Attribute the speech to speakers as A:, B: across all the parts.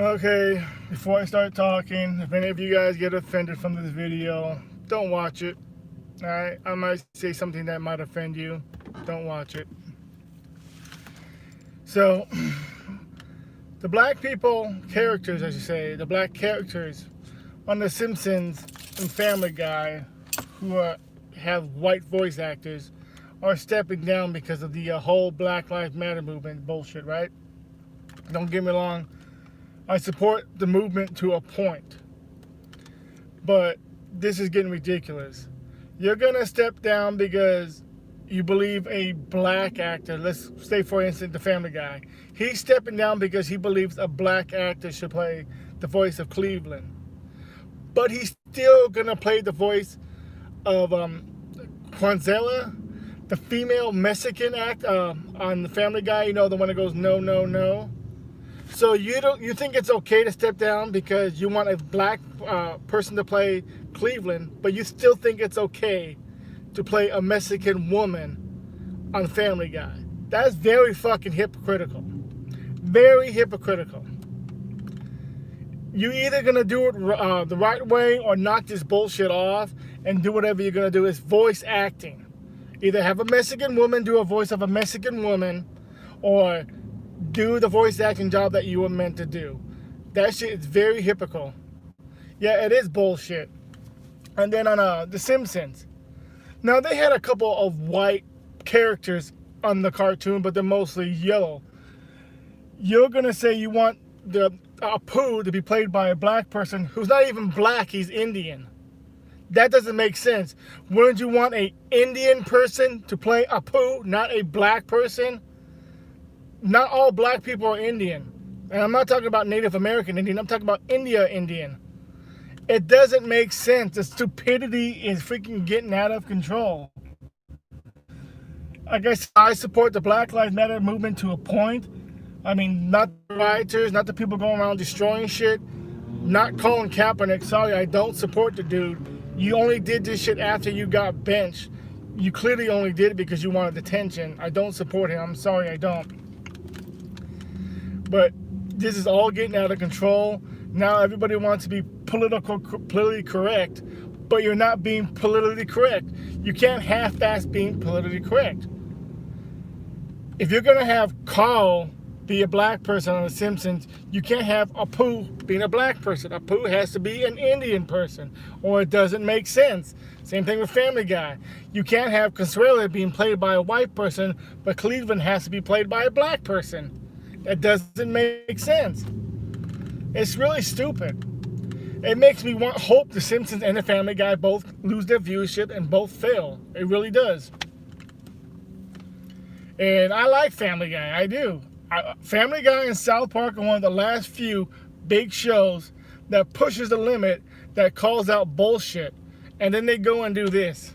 A: Okay, before I start talking, if any of you guys get offended from this video, don't watch it. Alright, I might say something that might offend you. Don't watch it. So, the black people, characters, I should say, the black characters on The Simpsons and Family Guy who have white voice actors are stepping down because of the whole Black Lives Matter movement bullshit, right? Don't get me wrong. I support the movement to a point. But this is getting ridiculous. You're going to step down because you believe a black actor, let's say for instance the Family Guy, he's stepping down because he believes a black actor should play the voice of Cleveland. But he's still going to play the voice of Quanzela, the female Mexican act on the Family Guy, you know, the one that goes no, no, no. So you think it's okay to step down because you want a black person to play Cleveland, but you still think it's okay to play a Mexican woman on Family Guy? That's very fucking hypocritical. Very hypocritical. You either gonna do it the right way or knock this bullshit off and do whatever you're gonna do. It's voice acting. Either have a Mexican woman do a voice of a Mexican woman, or do the voice acting job that you were meant to do. That shit is very hypocritical. Yeah, it is bullshit. And then on The Simpsons. Now, they had a couple of white characters on the cartoon, but they're mostly yellow. You're going to say you want the Apu to be played by a black person who's not even black, he's Indian. That doesn't make sense. Wouldn't you want an Indian person to play Apu, not a black person? Not all black people are Indian. And I'm not talking about Native American Indian. I'm talking about India Indian. It doesn't make sense. The stupidity is freaking getting out of control. I guess I support the Black Lives Matter movement to a point. I mean, not the rioters, not the people going around destroying shit. Not Colin Kaepernick. Sorry, I don't support the dude. You only did this shit after you got benched. You clearly only did it because you wanted attention. I don't support him. I'm sorry, I don't. But this is all getting out of control. Now everybody wants to be politically correct, but you're not being politically correct. You can't half-ass being politically correct. If you're gonna have Carl be a black person on The Simpsons, you can't have Apu being a black person. Apu has to be an Indian person, or it doesn't make sense. Same thing with Family Guy. You can't have Consuela being played by a white person, but Cleveland has to be played by a black person. That doesn't make sense. It's really stupid. It makes me hope The Simpsons and the Family Guy both lose their viewership and both fail. It really does. And I like Family Guy. I do. Family Guy and South Park are one of the last few big shows that pushes the limit, that calls out bullshit. And then they go and do this.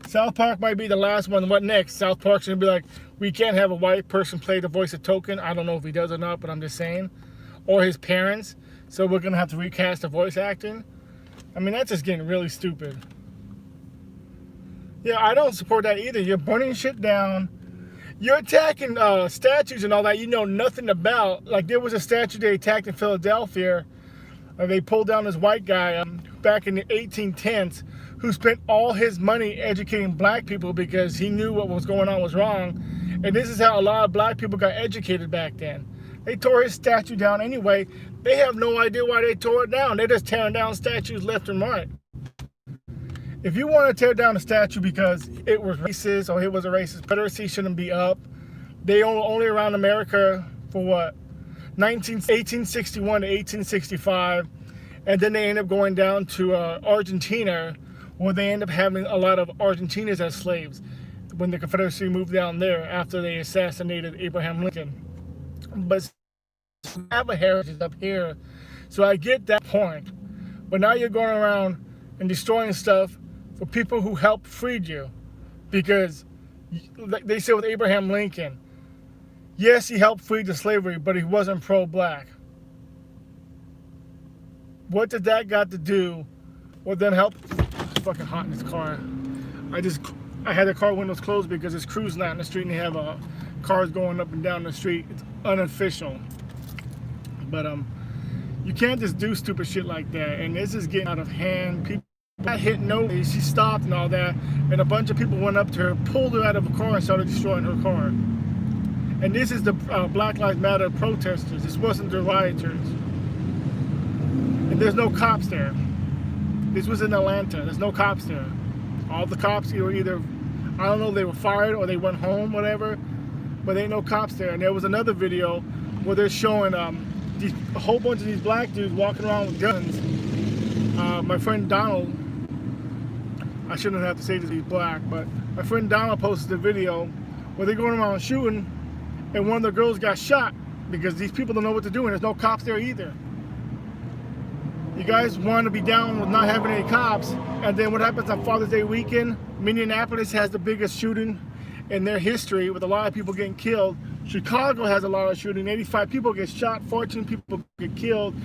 A: South Park might be the last one. What next? South Park's going to be like, we can't have a white person play the voice of Token. I don't know if he does or not, but I'm just saying. Or his parents. So we're going to have to recast the voice acting. I mean, that's just getting really stupid. Yeah, I don't support that either. You're burning shit down. You're attacking statues and all that you know nothing about. Like, there was a statue they attacked in Philadelphia. They pulled down this white guy back in the 1810s who spent all his money educating black people because he knew what was going on was wrong. And this is how a lot of black people got educated back then. They tore his statue down anyway. They have no idea why they tore it down. They're just tearing down statues left and right. If you want to tear down a statue because it was racist or it was a racist, Confederacy shouldn't be up. They only around America for what? 1861 to 1865. And then they end up going down to Argentina, where they end up having a lot of Argentinians as slaves when the Confederacy moved down there after they assassinated Abraham Lincoln. But we have a heritage up here, so I get that point. But now you're going around and destroying stuff for people who helped freed you. Because like they said with Abraham Lincoln, yes, he helped free the slavery, but he wasn't pro-black. What did that got to do with them help? It's fucking hot in this car. I had the car windows closed because it's cruising out in the street and they have cars going up and down the street. It's unofficial. But you can't just do stupid shit like that. And this is getting out of hand. People got hit. No, she stopped and all that. And a bunch of people went up to her, pulled her out of a car, and started destroying her car. And this is the Black Lives Matter protesters. This wasn't the rioters. And there's no cops there. This was in Atlanta. There's no cops there. All the cops were either, I don't know, they were fired or they went home, whatever. But there ain't no cops there. And there was another video where they're showing a whole bunch of these black dudes walking around with guns. My friend Donald, I shouldn't have to say that he's black, but my friend Donald posted a video where they're going around shooting, and one of the girls got shot because these people don't know what to do, and there's no cops there either. You guys want to be down with not having any cops, and then what happens on Father's Day weekend? Minneapolis has the biggest shooting in their history with a lot of people getting killed. Chicago has a lot of shooting. 85 people get shot, 14 people get killed,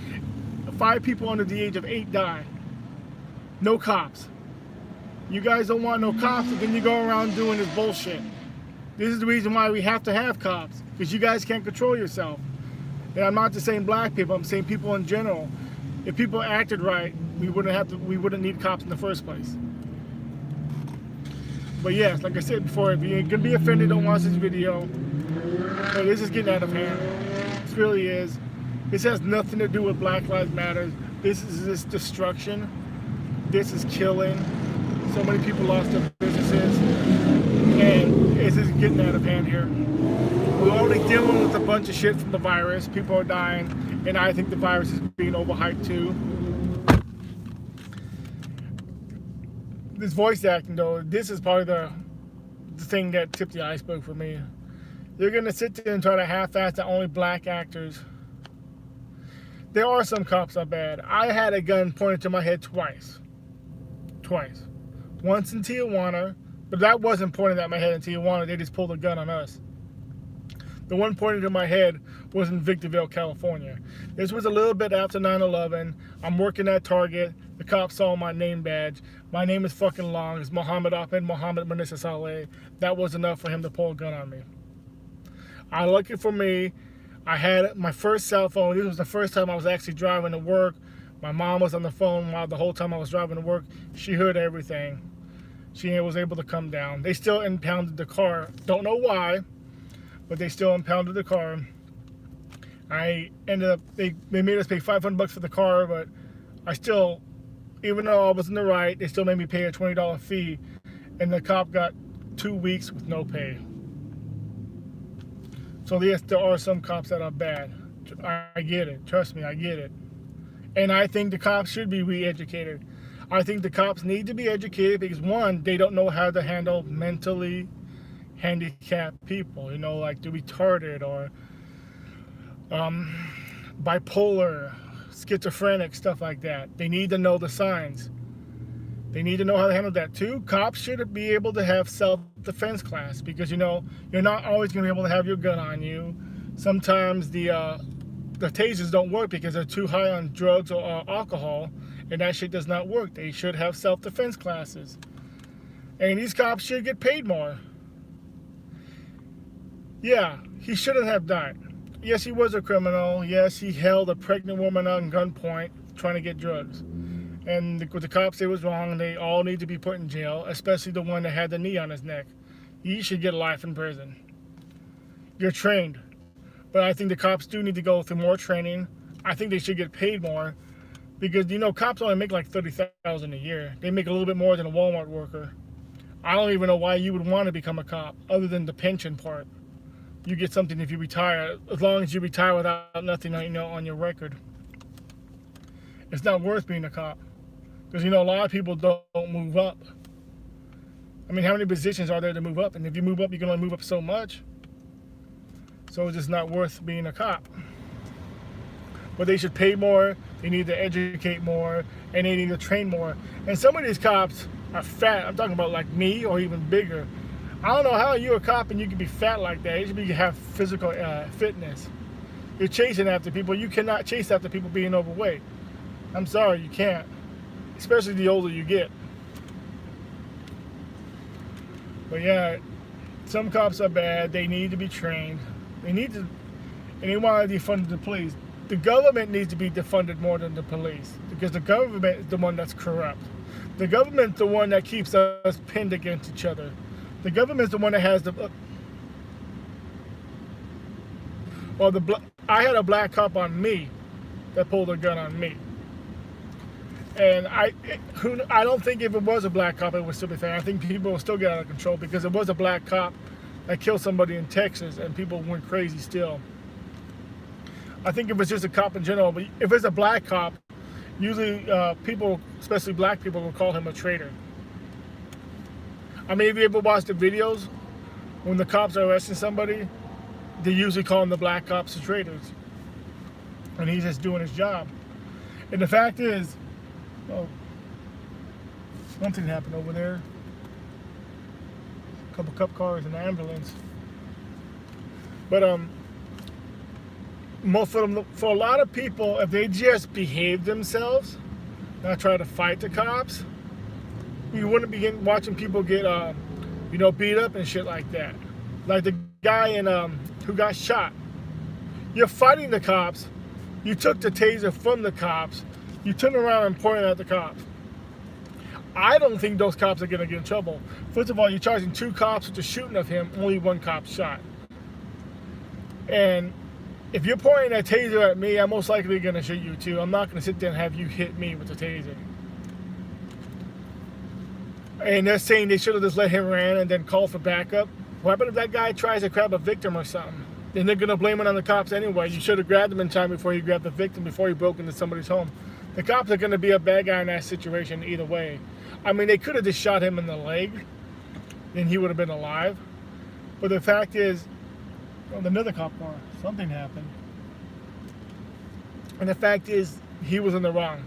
A: 5 people under the age of 8 die. No cops. You guys don't want no cops, and then you go around doing this bullshit. This is the reason why we have to have cops, because you guys can't control yourself. And I'm not just saying black people, I'm saying people in general. If people acted right, we wouldn't need cops in the first place. But yes, like I said before, if you're gonna be offended, don't watch this video. But this is getting out of hand. This really is. This has nothing to do with Black Lives Matter. This is destruction. This is killing. So many people lost their businesses. And it's just getting out of hand here. We're already dealing with a bunch of shit from the virus. People are dying. And I think the virus is being overhyped too. This voice acting though, this is probably the thing that tipped the iceberg for me. You're gonna sit there and try to half-ass the only black actors. There are some cops that are bad. I had a gun pointed to my head twice. Twice. Once in Tijuana, but that wasn't pointed at my head in Tijuana, they just pulled a gun on us. The one pointed to my head was in Victorville, California. This was a little bit after 9/11. I'm working at Target. The cops saw my name badge. My name is fucking long. It's Muhammad Ahmed Muhammad Manissa Saleh. That was enough for him to pull a gun on me. Lucky for me, I had my first cell phone. This was the first time I was actually driving to work. My mom was on the phone while the whole time I was driving to work. She heard everything. She was able to come down. They still impounded the car. Don't know why, but they still impounded the car. I ended up, they made us pay $500 for the car, but I still, even though I was in the right, they still made me pay a $20 fee, and the cop got 2 weeks with no pay. So yes, there are some cops that are bad. I get it. Trust me, I get it. And I think the cops should be re-educated. I think the cops need to be educated because, one, they don't know how to handle mentally handicapped people, you know, like the retarded or bipolar, schizophrenic, stuff like that. They need to know the signs. They need to know how to handle that too. Cops should be able to have self-defense class because, you know, you're not always going to be able to have your gun on you. Sometimes the tasers don't work because they're too high on drugs or alcohol, and that shit does not work. They should have self-defense classes. And these cops should get paid more. Yeah, he shouldn't have died. Yes, he was a criminal. Yes, he held a pregnant woman on gunpoint trying to get drugs. And the cops say it was wrong. They all need to be put in jail, especially the one that had the knee on his neck. He should get life in prison. You're trained. But I think the cops do need to go through more training. I think they should get paid more because, you know, cops only make like $30,000 a year. They make a little bit more than a Walmart worker. I don't even know why you would want to become a cop other than the pension part. You get something if you retire, as long as you retire without nothing, you know, on your record. It's not worth being a cop because, you know, a lot of people don't move up. I mean, how many positions are there to move up? And if you move up, you can only move up so much. So it's just not worth being a cop. But they should pay more, they need to educate more, and they need to train more. And some of these cops are fat. I'm talking about like me or even bigger. I don't know how you're a cop and you can be fat like that. You should have physical fitness. You're chasing after people. You cannot chase after people being overweight. I'm sorry, you can't. Especially the older you get. But yeah, some cops are bad. They need to be trained. They need to, and they want to defund the police. the government needs to be defunded more than the police, because the government is the one that's corrupt. The government's the one that keeps us pinned against each other. The government's the one that has the. I had a black cop on me that pulled a gun on me. And I don't think if it was a black cop, it would still be fair. I think people will still get out of control, because it was a black cop that killed somebody in Texas, and people went crazy still. I think if it's just a cop in general, but if it's a black cop, usually people, especially black people, will call him a traitor. I mean, if you ever watch the videos, when the cops are arresting somebody, they usually call them the black cops the traitors. And he's just doing his job. And the fact is, oh, something happened over there. A couple cop cars and an ambulance. But for a lot of people, if they just behave themselves, not try to fight the cops, you wouldn't be watching people get beat up and shit like that. Like the guy who got shot. You're fighting the cops. You took the taser from the cops. You turned around and pointed at the cops. I don't think those cops are going to get in trouble. First of all, you're charging 2 cops with the shooting of him. Only 1 cop shot. And if you're pointing that taser at me, I'm most likely going to shoot you too. I'm not going to sit there and have you hit me with the taser. And they're saying they should have just let him run and then called for backup. What happened if that guy tries to grab a victim or something? Then they're going to blame it on the cops anyway. You should have grabbed him in time before you grabbed the victim, before you broke into somebody's home. The cops are going to be a bad guy in that situation either way. I mean, they could have just shot him in the leg, and he would have been alive. But the fact is, another cop car, something happened. And the fact is, he was in the wrong.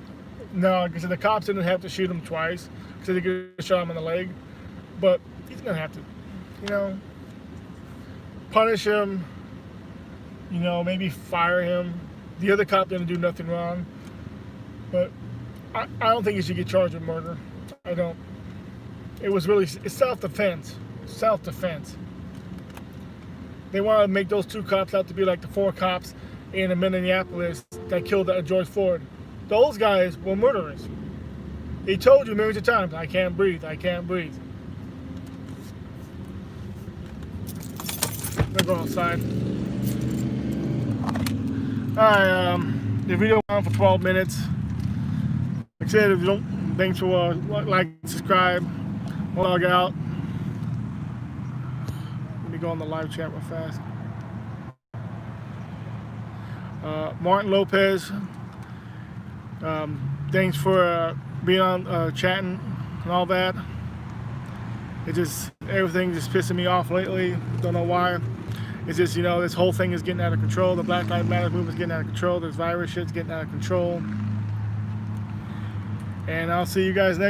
A: No, like I said, the cops didn't have to shoot him twice, because they could have shot him in the leg. But he's going to have to, punish him, maybe fire him. The other cop didn't do nothing wrong. But I don't think he should get charged with murder. I don't. It's self-defense. Self-defense. They want to make those 2 cops out to be like the 4 cops in Minneapolis that killed George Floyd. Those guys were murderers. He told you millions of times, I can't breathe, I can't breathe. I'm gonna go outside. Alright, the video went on for 12 minutes. Like I said, if you don't, thanks for like, subscribe, log out. Let me go on the live chat real fast. Martin Lopez, thanks for being on chatting and all that. Everything just pissing me off lately. Don't know why. It's just, this whole thing is getting out of control. The Black Lives Matter movement is getting out of control. This virus shit's getting out of control. And I'll see you guys next